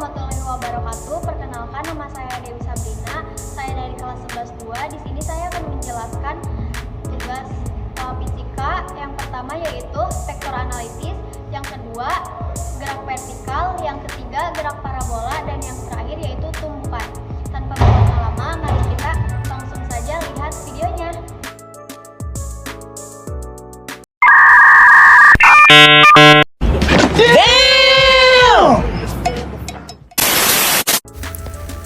warahmatullahi wabarakatuh. Perkenalkan, nama saya Dewi Sabrina. Saya dari kelas 11-2. Di sini saya akan menjelaskan tugas fisika. Yang pertama yaitu vektor analisis, yang kedua gerak vertikal, yang ketiga gerak parabola, dan yang terakhir yaitu tumbukan. Tanpa berlama-lama, mari kita langsung saja lihat videonya.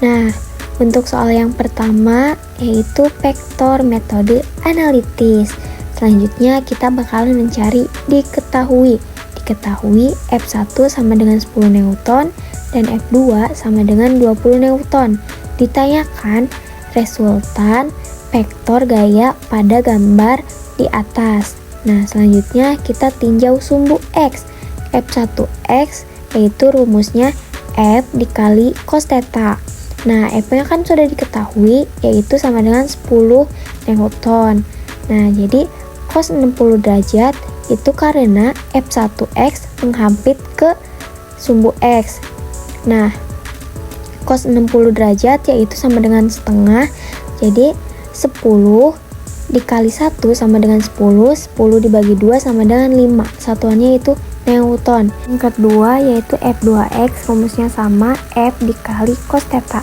Nah, untuk soal yang pertama yaitu vektor metode analitis. Selanjutnya kita bakalan mencari diketahui F1 sama dengan 10 Newton dan F2 sama dengan 20 Newton. Ditanyakan resultan vektor gaya pada gambar di atas. Nah, selanjutnya kita tinjau sumbu X. F1X yaitu rumusnya F dikali cos theta. Nah, F-nya kan sudah diketahui, yaitu sama dengan 10 Newton. Nah, jadi cos 60 derajat itu karena F1X menghampit ke sumbu X. Nah, cos 60 derajat yaitu sama dengan setengah. Jadi 10 dikali 1 sama dengan 10, 10 dibagi 2 sama dengan 5. Satuannya itu Newton. Yang kedua yaitu F2X, rumusnya sama F dikali cos theta.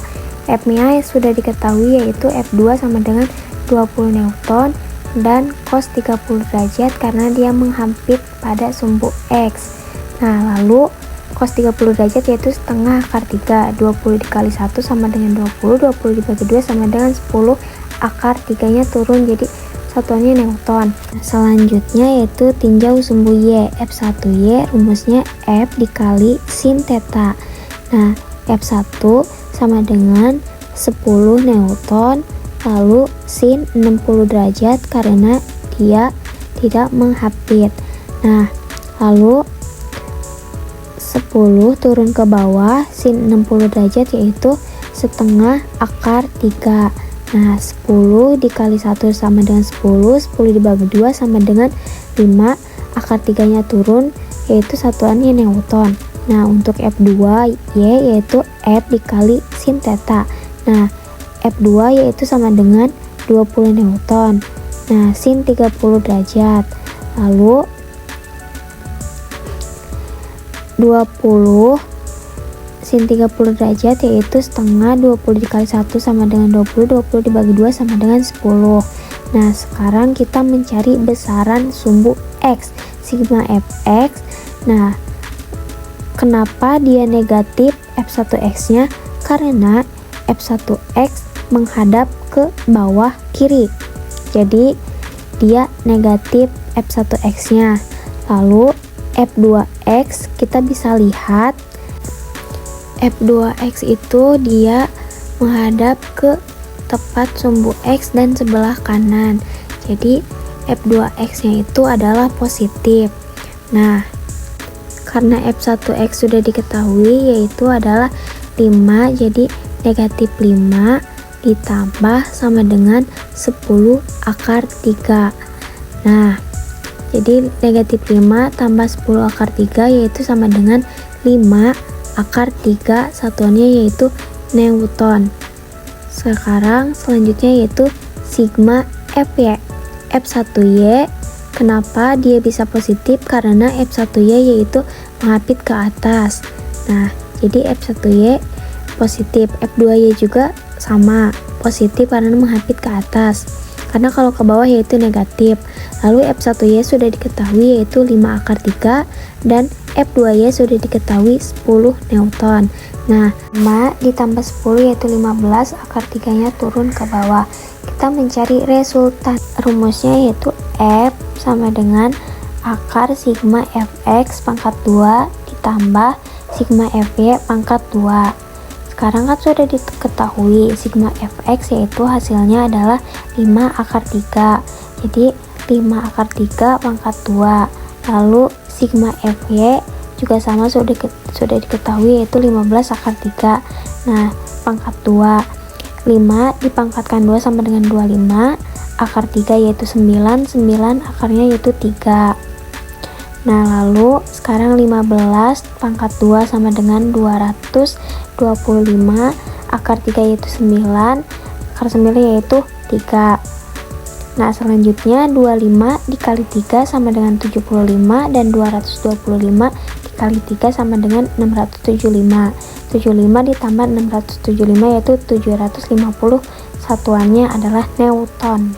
F-nya sudah diketahui yaitu F2 sama dengan 20 Newton dan cos 30 derajat karena dia menghampit pada sumbu X. Nah, lalu cos 30 derajat yaitu setengah akar 3. 20 dikali 1 sama dengan 20, 20 dibagi 2 sama dengan 10, akar 3-nya turun jadi satuannya Newton. Selanjutnya yaitu tinjau sumbu Y. F1Y rumusnya F dikali sin theta. Nah, F1 sama dengan 10 Newton, lalu sin 60 derajat karena dia tidak menghapit. Nah, lalu 10 turun ke bawah, sin 60 derajat yaitu setengah akar 3. Nah, 10 dikali 1 sama dengan 10, 10 dibagi 2 sama dengan 5, akar 3-nya turun, yaitu satuannya Newton. Nah, untuk F2Y yaitu F dikali sin theta. Nah, F2 yaitu sama dengan 20 Newton. Nah, sin 30 derajat. Lalu 20 sin 30 derajat yaitu setengah, 20 dikali 1 sama dengan 20, 20 dibagi 2 sama dengan 10. Nah, sekarang kita mencari besaran sumbu X, sigma Fx. Nah, kenapa dia negatif F1X-nya? Karena F1X menghadap ke bawah kiri. Jadi, dia negatif F1X-nya. Lalu, F2X kita bisa lihat F2X itu dia menghadap ke tepat sumbu X dan sebelah kanan. Jadi F2X-nya itu adalah positif. Nah, karena F1X sudah diketahui yaitu adalah 5, jadi negatif 5 ditambah sama dengan 10 akar 3. Nah, jadi negatif 5 tambah 10 akar 3 yaitu sama dengan 5 akar 3, satuannya yaitu Newton. Sekarang selanjutnya yaitu sigma Fy. F1Y kenapa dia bisa positif? Karena F1Y yaitu menghapit ke atas. Nah, jadi F1Y positif. F2Y juga sama, positif karena menghapit ke atas. Karena kalau ke bawah yaitu negatif. Lalu F1Y sudah diketahui yaitu 5 akar 3 dan F2Y sudah diketahui 10 Newton. Nah, 5 ditambah 10 yaitu 15, akar 3-nya turun ke bawah. Kita mencari resultan. Rumusnya yaitu F sama dengan akar sigma Fx pangkat 2 ditambah sigma Fy pangkat 2. Sekarang kan sudah diketahui sigma Fx yaitu hasilnya adalah 5 akar 3. Jadi 5 akar 3 pangkat 2. Lalu sigma Fy juga sama sudah diketahui yaitu 15 akar 3. Nah, pangkat 2. 5 dipangkatkan 2 sama dengan 25. Akar 3 yaitu 9. 9 akarnya yaitu 3. Nah, lalu sekarang 15 pangkat 2 sama dengan 225, akar 3 yaitu 9, akar 9 yaitu 3. Nah, selanjutnya 25 dikali 3 sama dengan 75, dan 225 dikali 3 sama dengan 675. 75 ditambah 675 yaitu 750, satuannya adalah Newton.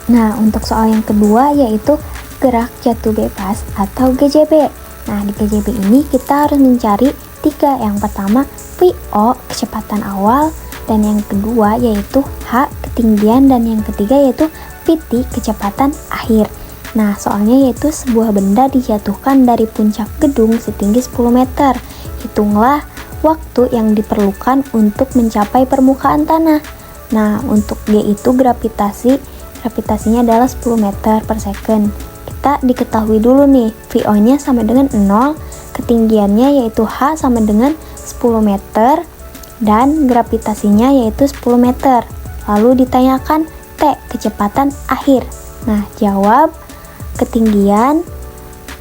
Nah, untuk soal yang kedua yaitu gerak jatuh bebas atau GJB. Nah, di GJB ini kita harus mencari 3. Yang pertama VO, kecepatan awal, dan yang kedua yaitu H, ketinggian, dan yang ketiga yaitu PT, kecepatan akhir. Nah, soalnya yaitu sebuah benda dijatuhkan dari puncak gedung setinggi 10 meter. Hitunglah waktu yang diperlukan untuk mencapai permukaan tanah. Nah, untuk G itu gravitasinya adalah 10 meter per second. Kita diketahui dulu nih, VO-nya sama dengan 0, ketinggiannya yaitu H sama dengan 10 meter, dan gravitasinya yaitu 10 meter. Lalu ditanyakan T, kecepatan akhir. Nah, jawab ketinggian,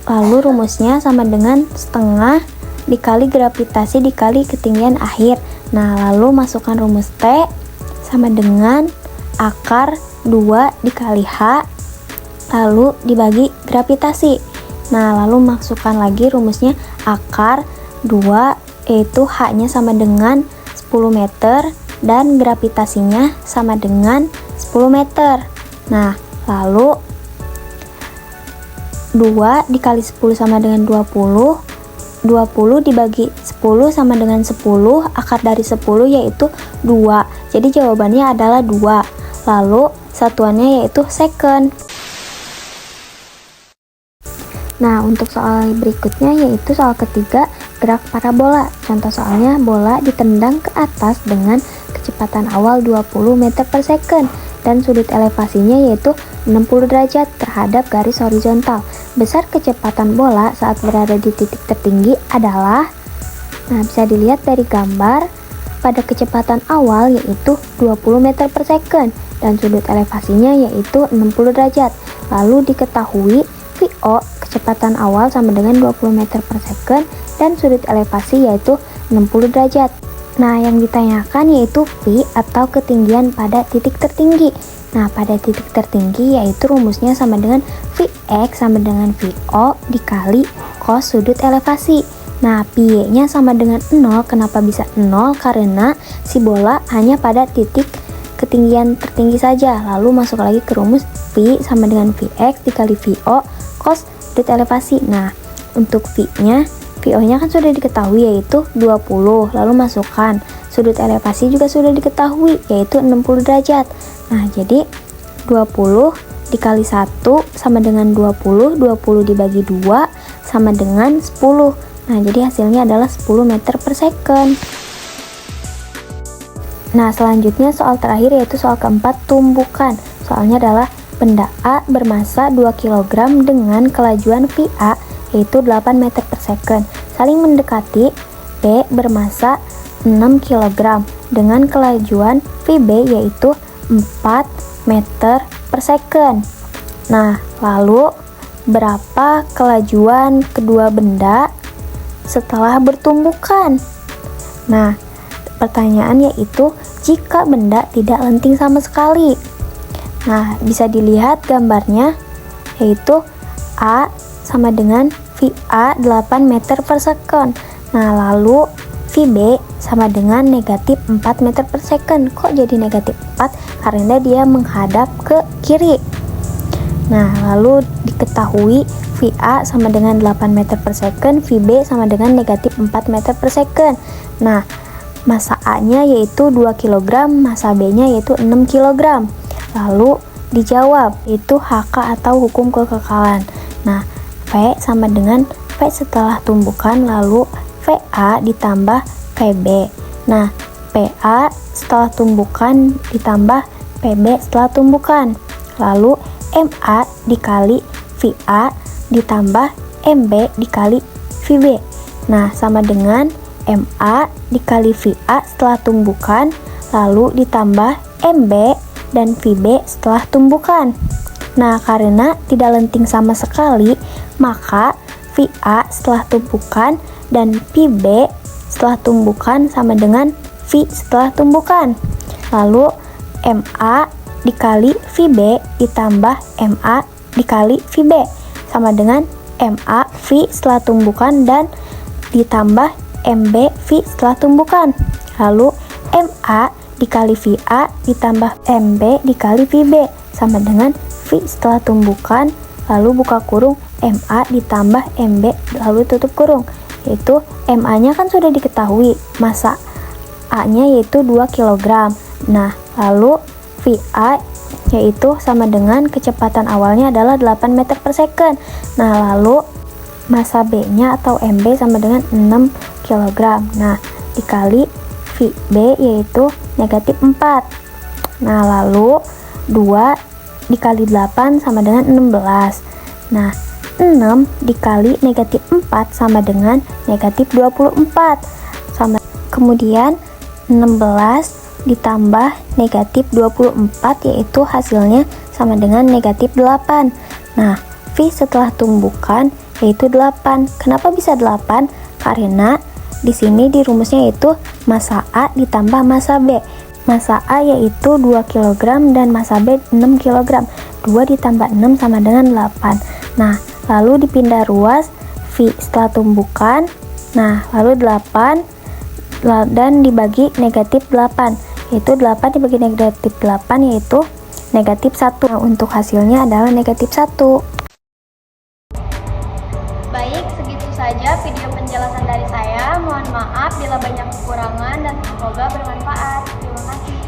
lalu rumusnya sama dengan setengah dikali gravitasi dikali ketinggian akhir. Nah, lalu masukkan rumus T sama dengan akar 2 dikali H, lalu dibagi gravitasi. Nah, lalu masukkan lagi rumusnya akar 2 yaitu H-nya sama dengan 10 meter dan gravitasinya sama dengan 10 meter. Nah, lalu 2 dikali 10 sama dengan 20. 20 dibagi 10 sama dengan 10, akar dari 10 yaitu 2. Jadi jawabannya adalah 2. Lalu satuannya yaitu second. Nah, untuk soal berikutnya yaitu soal ketiga, gerak parabola. Contoh soalnya, bola ditendang ke atas dengan kecepatan awal 20 meter per second dan sudut elevasinya yaitu 60 derajat terhadap garis horizontal. Besar kecepatan bola saat berada di titik tertinggi adalah, nah, bisa dilihat dari gambar, pada kecepatan awal yaitu 20 meter per second dan sudut elevasinya yaitu 60 derajat. Lalu diketahui VO, kecepatan awal sama dengan 20 meter per second dan sudut elevasi yaitu 60 derajat. Nah, yang ditanyakan yaitu V atau ketinggian pada titik tertinggi. Nah, pada titik tertinggi yaitu rumusnya sama dengan Vx sama dengan VO dikali cos sudut elevasi. Nah, pi-nya sama dengan 0. Kenapa bisa 0? Karena si bola hanya pada titik ketinggian tertinggi saja. Lalu masuk lagi ke rumus V sama dengan Vx dikali VO cos sudut elevasi. Nah, untuk VO-nya kan sudah diketahui yaitu 20. Lalu masukkan sudut elevasi juga sudah diketahui yaitu 60 derajat. Nah, jadi 20 dikali 1 sama dengan 20. 20 dibagi 2 sama dengan 10. Nah, jadi hasilnya adalah 10 meter per second. Nah, selanjutnya soal terakhir yaitu soal keempat, tumbukan. Soalnya adalah benda A bermasa 2 kg dengan kelajuan VA yaitu 8 meter per second saling mendekati B bermasa 6 kg dengan kelajuan VB yaitu 4 meter per second. Nah, lalu berapa kelajuan kedua benda setelah bertumbukan? Nah, pertanyaan yaitu jika benda tidak lenting sama sekali. Nah, bisa dilihat gambarnya yaitu A sama dengan VA 8 meter per second. Nah, lalu VB sama dengan negatif 4 meter per second. Kok jadi negatif 4? Karena dia menghadap ke kiri. Nah, lalu diketahui VA sama dengan 8 meter per second, VB sama dengan negatif 4 meter per second. Nah, massa A-nya yaitu 2 kg, massa B-nya yaitu 6 kg. Lalu dijawab, itu HK atau hukum kekekalan. Nah, V sama dengan V setelah tumbukan, lalu VA ditambah PB. Nah, PA setelah tumbukan ditambah PB setelah tumbukan. Lalu MA dikali VA ditambah MB dikali VB. Nah, sama dengan MA dikali VA setelah tumbukan, lalu ditambah MB dan VB setelah tumbukan. Nah, karena tidak lenting sama sekali, maka VA setelah tumpukan dan VB setelah tumbukan sama dengan V setelah tumbukan. Lalu MA dikali VB ditambah MA dikali VB sama dengan MA V setelah tumbukan dan ditambah MB V setelah tumbukan. Lalu MA dikali VA ditambah MB dikali VB sama dengan V setelah tumbukan, lalu buka kurung MA ditambah MB lalu tutup kurung. Yaitu MA nya kan sudah diketahui, massa A nya yaitu 2 kg. Nah, lalu VA yaitu sama dengan kecepatan awalnya adalah 8 meter per second. Nah, lalu massa B nya atau MB sama dengan 6 kg. Nah, dikali VB yaitu negatif 4. Nah, lalu 2 dikali 8 sama dengan 16. Nah, 6 dikali negatif 4 sama dengan negatif 24. Kemudian 16 ditambah negatif 24 yaitu hasilnya sama dengan negatif 8. Nah, V setelah tumbukan yaitu 8. Kenapa bisa 8? Karena di sini di rumusnya yaitu massa A ditambah massa B. Massa A yaitu 2 kg dan massa B 6 kg. 2 ditambah 6 sama dengan 8. Nah, lalu dipindah ruas V setelah tumbukan. Nah, lalu 8 dan dibagi negatif 8. Yaitu 8 dibagi negatif 8 yaitu negatif 1. Nah, untuk hasilnya adalah negatif 1. Baik, segitu saja video penjelasan dari saya. Mohon maaf bila banyak kekurangan dan semoga bermanfaat. Terima kasih.